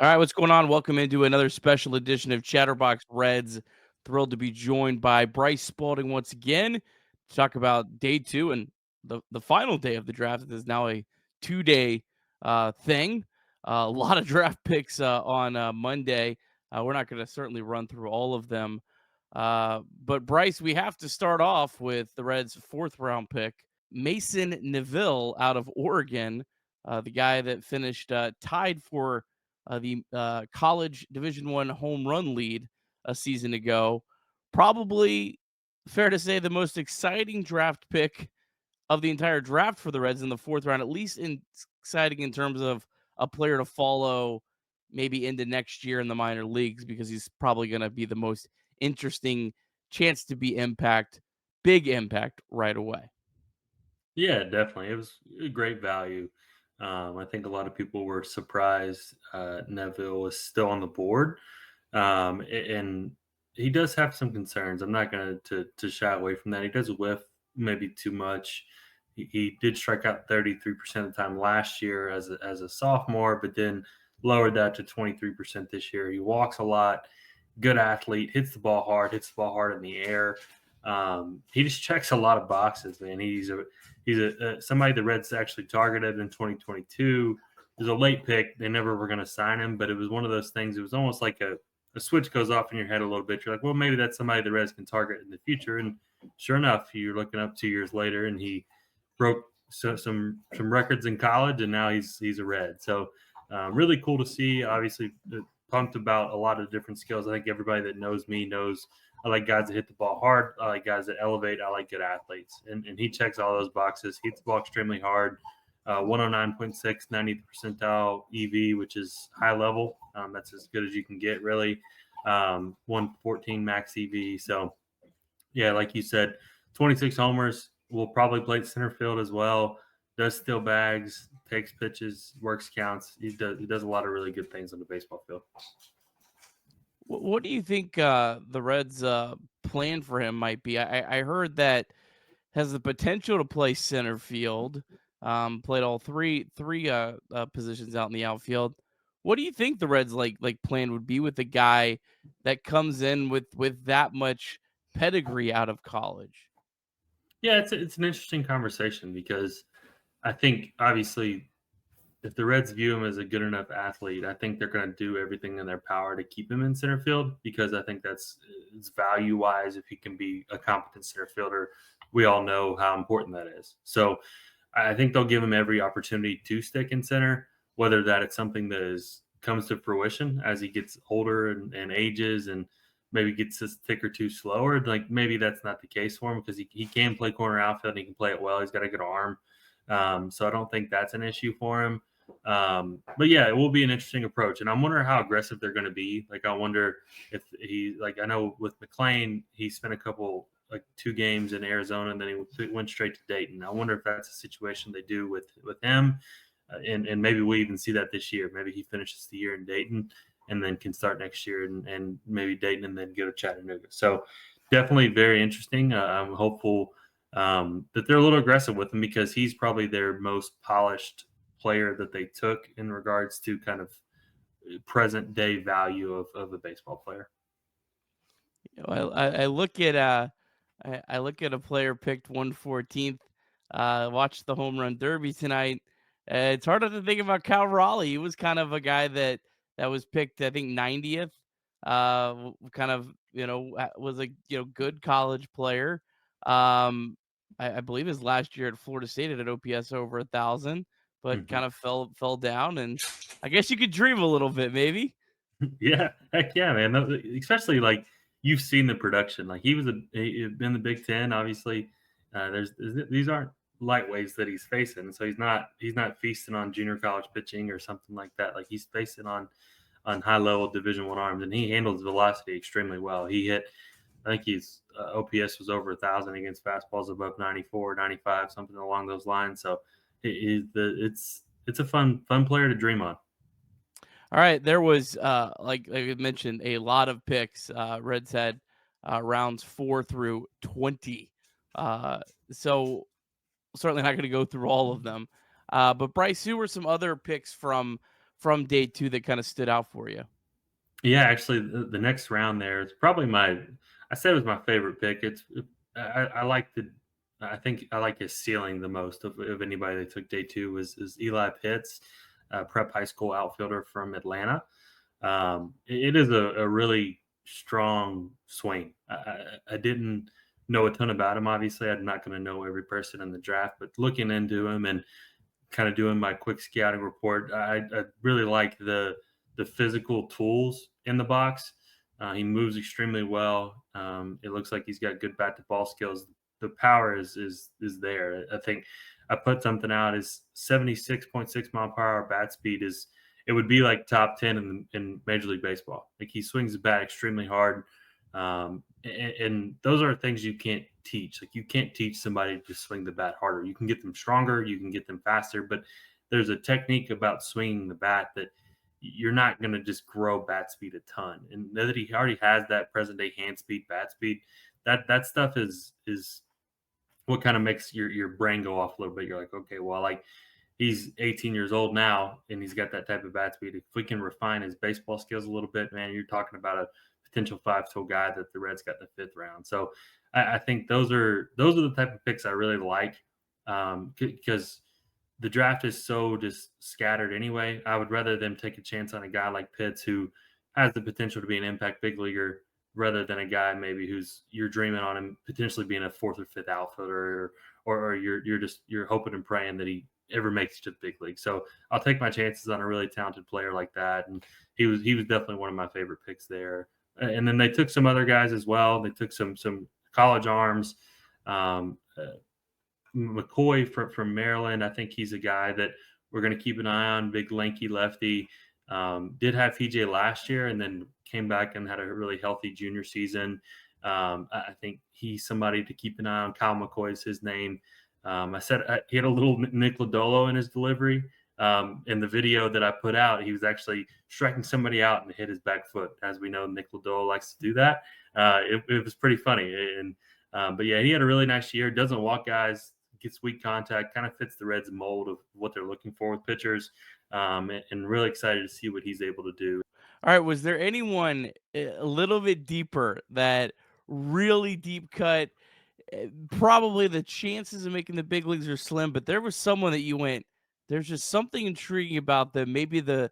All right, what's going on? Welcome into another special edition of Chatterbox Reds. Thrilled to be joined by Bryce Spalding once again to talk about day two and the final day of the draft. It is now a 2-day thing. A lot of draft picks on Monday. We're not going to certainly run through all of them. But Bryce, we have to start off with the Reds' fourth round pick, Mason Neville out of Oregon, the guy that finished tied for the college Division I home run lead a season ago. Probably fair to say the most exciting draft pick of the entire draft for the Reds in the fourth round, at least exciting in terms of a player to follow maybe into next year in the minor leagues, because he's probably going to be the most interesting chance to be big impact right away. Yeah, definitely. It was a great value. I think a lot of people were surprised Neville was still on the board, and he does have some concerns. I'm not going to shy away from that. He does whiff maybe too much. He did strike out 33% of the time last year as a sophomore, but then lowered that to 23% this year. He walks a lot. Good athlete, hits the ball hard in the air. He just checks a lot of boxes, man. He's somebody the Reds actually targeted in 2022. It was a late pick. They never were going to sign him, but it was one of those things. It was almost like a switch goes off in your head a little bit. You're like, well, maybe that's somebody the Reds can target in the future. And sure enough, you're looking up 2 years later, and he broke some records in college, and now he's a Red. So really cool to see. Obviously, pumped about a lot of different skills. I think everybody that knows me knows I like guys that hit the ball hard. I like guys that elevate. I like good athletes. And he checks all those boxes. He hits the ball extremely hard. 109.6, 90th percentile EV, which is high level. That's as good as you can get, really. 114 max EV. So, yeah, like you said, 26 homers. Will probably play center field as well. Does steal bags, takes pitches, works counts. He does a lot of really good things on the baseball field. What do you think the Reds' plan for him might be? I heard that has the potential to play center field. Played all three positions out in the outfield. What do you think the Reds like plan would be with a guy that comes in with that much pedigree out of college? Yeah, it's an interesting conversation because I think obviously if the Reds view him as a good enough athlete, I think they're going to do everything in their power to keep him in center field because I think that's it's value wise. If he can be a competent center fielder, we all know how important that is. So I think they'll give him every opportunity to stick in center, whether that it's something that comes to fruition as he gets older and ages and maybe gets a tick or two slower. Like maybe that's not the case for him because he can play corner outfield and he can play it well. He's got a good arm. So I don't think that's an issue for him. But yeah, it will be an interesting approach. And I'm wondering how aggressive they're going to be. Like, I wonder if I know with McLean, he spent a couple, like 2 games in Arizona and then he went straight to Dayton. I wonder if that's a situation they do with him. And maybe we even see that this year. Maybe he finishes the year in Dayton and then can start next year and maybe Dayton and then go to Chattanooga. So definitely very interesting. I'm hopeful that they're a little aggressive with him because he's probably their most polished player that they took in regards to kind of present day value of a baseball player. I look at I look at a player picked 114th. Watched the home run derby tonight. It's harder to think about Cal Raleigh. He was kind of a guy that was picked, I think, 90th. Kind of was a good college player. I believe his last year at Florida State at an OPS over 1,000, but Mhm. kind of fell down. And I guess you could dream a little bit, maybe. Yeah, heck yeah, man. Especially like you've seen the production. Like he been the Big Ten. Obviously, these aren't lightweights that he's facing, so he's not feasting on junior college pitching or something like that. Like he's facing on high level Division I arms, and he handles velocity extremely well. He hit, I think he's OPS was over 1,000 against fastballs above 94, 95, something along those lines. So it's a fun player to dream on. All right, there was like I mentioned, a lot of picks. Reds had rounds 4 through 20. Uh, so certainly not going to go through all of them. But Bryce, who were some other picks from day two that kind of stood out for you? Yeah, actually, the next round there is probably I said it was my favorite pick. I like I think I like his ceiling the most of anybody that took day two is Eli Pitts, prep high school outfielder from Atlanta. It is a really strong swing. I didn't know a ton about him. Obviously, I'm not going to know every person in the draft, but looking into him and kind of doing my quick scouting report, I really like the physical tools in the box. He moves extremely well. It looks like he's got good bat to ball skills. The power is there. I think I put something out is 76.6 mile per hour bat speed is it would be like top 10 in Major League Baseball. Like he swings the bat extremely hard. And those are things you can't teach. Like you can't teach somebody to swing the bat harder. You can get them stronger, you can get them faster, but there's a technique about swinging the bat that you're not going to just grow bat speed a ton. And now that he already has that present day hand speed, bat speed, that stuff is what kind of makes your brain go off a little bit. You're like, okay, well, like he's 18 years old now and he's got that type of bat speed. If we can refine his baseball skills a little bit, man, you're talking about a potential 5 tool guy that the Reds got in the 5th round. So I think those are the type of picks I really like because the draft is so just scattered anyway. I would rather them take a chance on a guy like Pitts who has the potential to be an impact big leaguer rather than a guy maybe who's you're dreaming on him potentially being a 4th or 5th outfielder or you're hoping and praying that he ever makes it to the big league. So I'll take my chances on a really talented player like that. And he was definitely one of my favorite picks there. And then they took some other guys as well. They took some college arms. McCoy from Maryland. I think he's a guy that we're going to keep an eye on. Big lanky lefty. Did have PJ last year and then came back and had a really healthy junior season. I think he's somebody to keep an eye on. Kyle McCoy is his name. I said he had a little Nick Lodolo in his delivery. In the video that I put out, he was actually striking somebody out and hit his back foot. As we know, Nick Lodolo likes to do that. It was pretty funny. But yeah, he had a really nice year. Doesn't walk guys, gets weak contact, kind of fits the Reds mold of what they're looking for with pitchers. And really excited to see what he's able to do. All right, was there anyone a little bit deeper that really deep cut? Probably the chances of making the big leagues are slim, but there was someone that you went, there's just something intriguing about them. Maybe the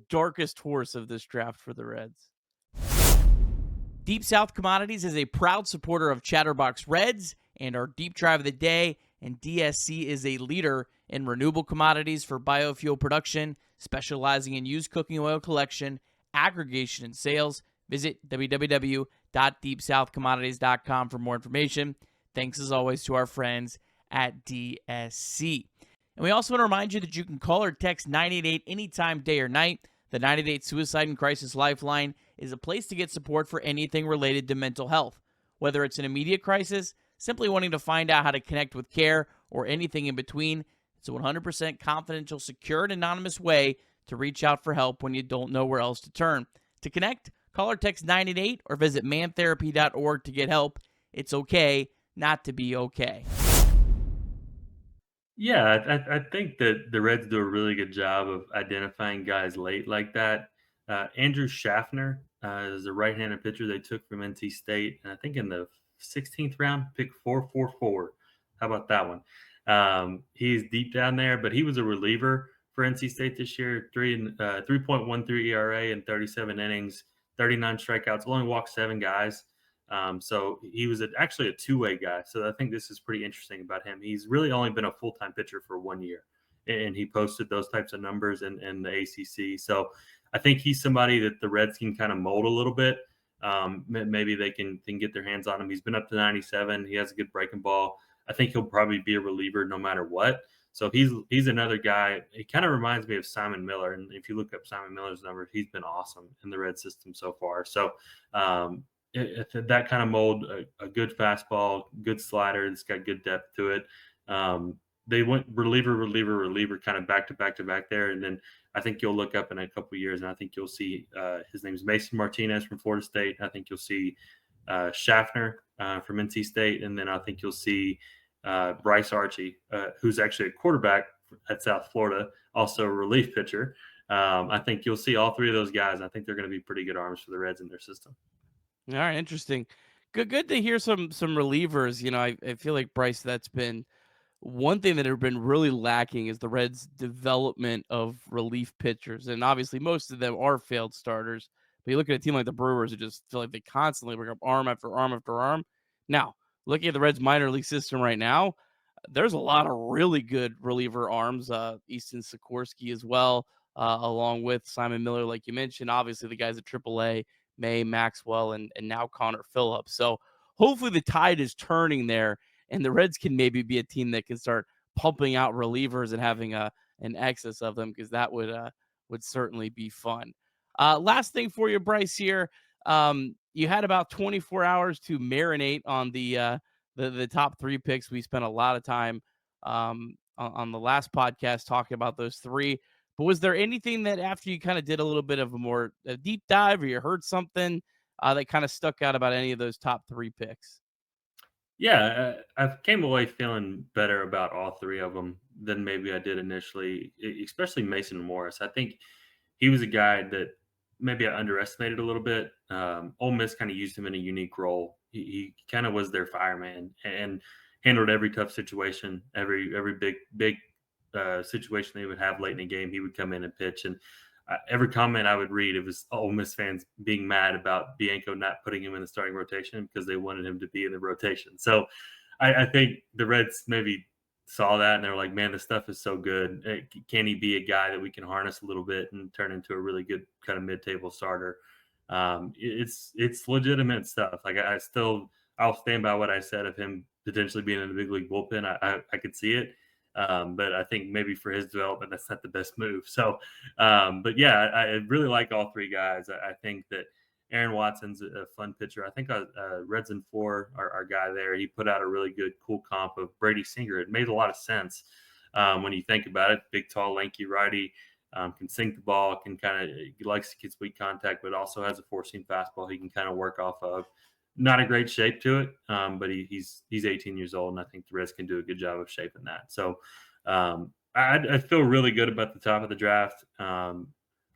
darkest horse of this draft for the Reds. Deep South Commodities is a proud supporter of Chatterbox Reds and our deep drive of the day. And DSC is a leader in renewable commodities for biofuel production, specializing in used cooking oil collection, aggregation, and sales. Visit www.deepsouthcommodities.com for more information. Thanks as always to our friends at DSC. And we also want to remind you that you can call or text 988 anytime, day or night. The 988 Suicide and Crisis Lifeline is a place to get support for anything related to mental health. Whether it's an immediate crisis, simply wanting to find out how to connect with care, or anything in between, it's a 100% confidential, secure, and anonymous way to reach out for help when you don't know where else to turn. To connect, call or text 988 or visit mantherapy.org to get help. It's okay not to be okay. Yeah, I think that the Reds do a really good job of identifying guys late like that. Andrew Schaffner is a right-handed pitcher they took from NC State, and I think in the 16th round, pick 444. How about that one? He's deep down there, but he was a reliever for NC State this year. 3.13 ERA in 37 innings, 39 strikeouts, only walked 7 guys. So he was actually a two-way guy. So I think this is pretty interesting about him. He's really only been a full-time pitcher for 1 year, and he posted those types of numbers in the ACC. So I think he's somebody that the Reds can kind of mold a little bit. Maybe they can get their hands on him. He's been up to 97. He has a good breaking ball. I think he'll probably be a reliever no matter what. So he's another guy. He kind of reminds me of Simon Miller. And if you look up Simon Miller's numbers, he's been awesome in the Red system so far. So that kind of mold, a good fastball, good slider. It's got good depth to it. They went reliever, kind of back to back to back there. And then I think you'll look up in a couple of years, and I think you'll see his name is Mason Martinez from Florida State. I think you'll see Schaffner from NC State, and then I think you'll see Bryce Archie, who's actually a quarterback at South Florida, also a relief pitcher. I think you'll see all three of those guys. I think they're going to be pretty good arms for the Reds in their system. All right, interesting. Good to hear some relievers. I feel like Bryce, that's been one thing that have been really lacking is the Reds' development of relief pitchers, and obviously most of them are failed starters. But you look at a team like the Brewers, who just feel like they constantly bring up arm after arm after arm. Now, looking at the Reds' minor league system right now, there's a lot of really good reliever arms. Easton Sikorsky as well, along with Simon Miller, like you mentioned. Obviously, the guys at AAA, May, Maxwell, and now Connor Phillips. So hopefully the tide is turning there, and the Reds can maybe be a team that can start pumping out relievers and having an excess of them, because that would certainly be fun. Last thing for you, Bryce. Here, you had about 24 hours to marinate on the top three picks. We spent a lot of time on the last podcast talking about those three. But was there anything that after you kind of did a little bit of a deep dive, or you heard something that kind of stuck out about any of those top three picks? Yeah, I came away feeling better about all three of them than maybe I did initially, especially Mason Morris. I think he was a guy that maybe I underestimated a little bit. Ole Miss kind of used him in a unique role. He kind of was their fireman and handled every tough situation, every big situation they would have late in the game. He would come in and pitch, and every comment I would read, it was Ole Miss fans being mad about Bianco not putting him in the starting rotation because they wanted him to be in the rotation. So I think the Reds maybe saw that and they were like, man, this stuff is so good. Can he be a guy that we can harness a little bit and turn into a really good kind of mid-table starter? It's legitimate stuff. Like I'll stand by what I said of him potentially being in the big league bullpen. I could see it. But I think maybe for his development, that's not the best move. So, but yeah, I really like all three guys. I think that Aaron Watson's a fun pitcher. I think Reds and Four, our guy there, he put out a really good, cool comp of Brady Singer. It made a lot of sense when you think about it. Big, tall, lanky righty, can sink the ball, can kind of he likes to get sweet contact, but also has a four-seam fastball he can kind of work off of. Not a great shape to it, but he's 18 years old, and I think the Reds can do a good job of shaping that. So I feel really good about the top of the draft.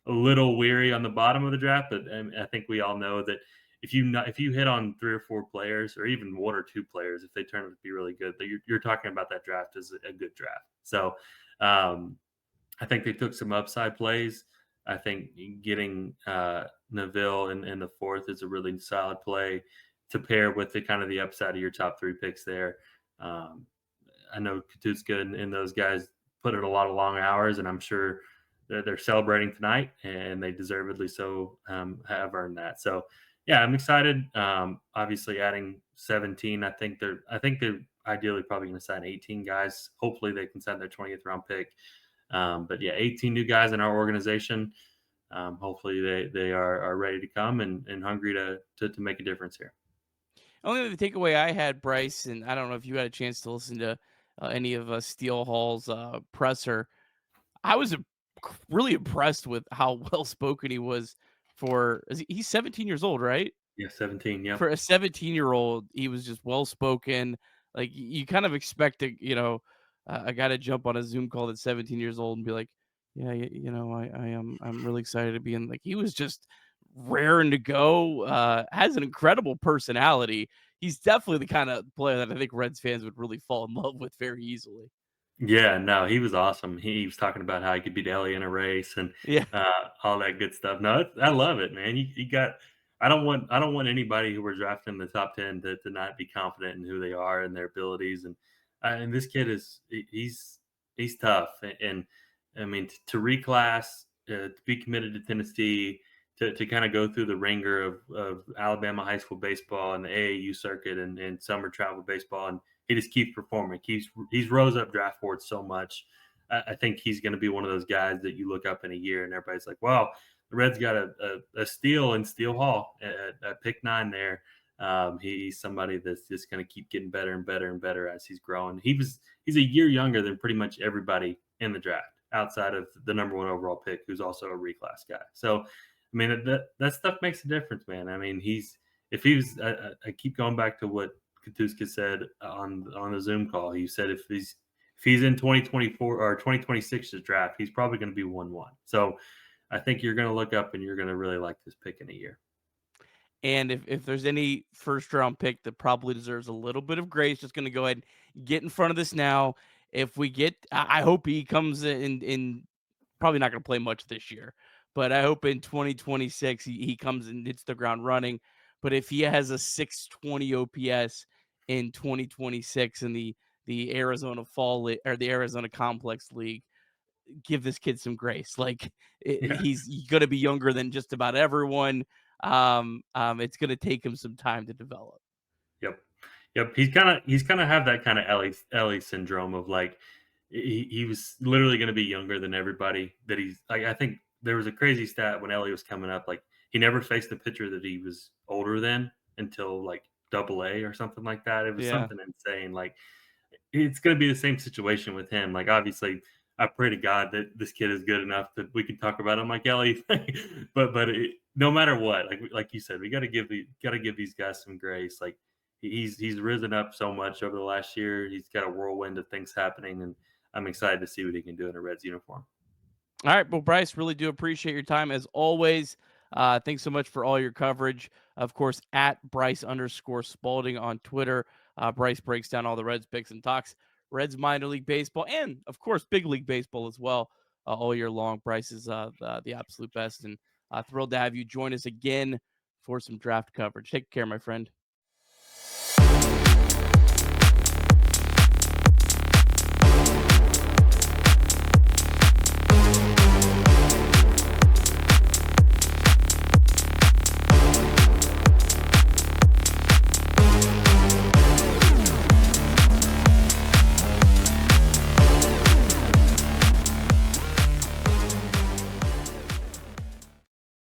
A little weary on the bottom of the draft, but I think we all know that if you hit on three or four players, or even one or two players, if they turn out to be really good, you're talking about that draft as a good draft. So um, I think they took some upside plays. I think getting Neville in the fourth is a really solid play to pair with the kind of the upside of your top three picks there. Um, I know Katuska and those guys put in a lot of long hours, and I'm sure they're celebrating tonight, and they deservedly so have earned that. So, yeah, I'm excited. Obviously, adding 17, I think they're ideally probably going to sign 18 guys. Hopefully, they can sign their 20th round pick. But yeah, 18 new guys in our organization. Hopefully, they are ready to come and hungry to make a difference here. Only the takeaway I had, Bryce, and I don't know if you had a chance to listen to any of Steele Hall's presser. I was really impressed with how well spoken he was he's 17 years old, right? Yeah, 17. For Yep. a 17-year-old, he was just well spoken. Like you kind of expect a guy to jump on a Zoom call that's 17 years old and be like, yeah, I'm really excited to be in. Like he was just raring to go. Has an incredible personality. He's definitely the kind of player that I think Reds fans would really fall in love with very easily. Yeah, no, he was awesome. He was talking about how he could beat Elly in a race and Yeah. all that good stuff. No, I love it, man. You got. I don't want anybody who we're drafting in the top 10 to not be confident in who they are and their abilities. And this kid he's tough. And I mean to reclass, to be committed to Tennessee, to kind of go through the ringer of Alabama high school baseball and the AAU circuit and summer travel baseball, and he just keeps performing. He's rose up draft boards so much. I think he's going to be one of those guys that you look up in a year and everybody's like, "Wow, the Reds got a steal in Steele Hall at pick 9 there." He's somebody that's just going to keep getting better and better and better as he's growing. He's a year younger than pretty much everybody in the draft outside of the number one overall pick, who's also a reclass guy. So, I mean that stuff makes a difference, man. I mean if he was I keep going back to what Katuska said on the Zoom call. He said if he's in 2024 or 2026's draft, he's probably going to be 1-1. So I think you're going to look up and you're going to really like this pick in a year. And if there's any first round pick that probably deserves a little bit of grace, just going to go ahead and get in front of this now. If we get, I hope he comes in probably not going to play much this year, but I hope in 2026 he comes and hits the ground running. But if he has a 620 OPS in 2026 in the Arizona Fall League or the Arizona Complex League, give this kid some grace. Like Yeah. he's going to be younger than just about everyone. It's going to take him some time to develop. Yep. Yep. He's kind of have that kind of Ellie syndrome of like he was literally going to be younger than everybody. That he's like I think there was a crazy stat when Ellie was coming up. Like he never faced a pitcher that he was older than until like Double A or something like that. It was Yeah. something insane. Like it's going to be the same situation with him. Like obviously, I pray to God that this kid is good enough that we can talk about him like Ellie. but no matter what, like you said, we got to give these guys some grace. Like he's risen up so much over the last year. He's got a whirlwind of things happening, and I'm excited to see what he can do in a Reds uniform. All right. Well, Bryce, really do appreciate your time as always. Thanks so much for all your coverage. Of course, at Bryce_Spalding on Twitter. Bryce breaks down all the Reds picks and talks Reds minor league baseball and, of course, big league baseball as well all year long. Bryce is the absolute best, and thrilled to have you join us again for some draft coverage. Take care, my friend.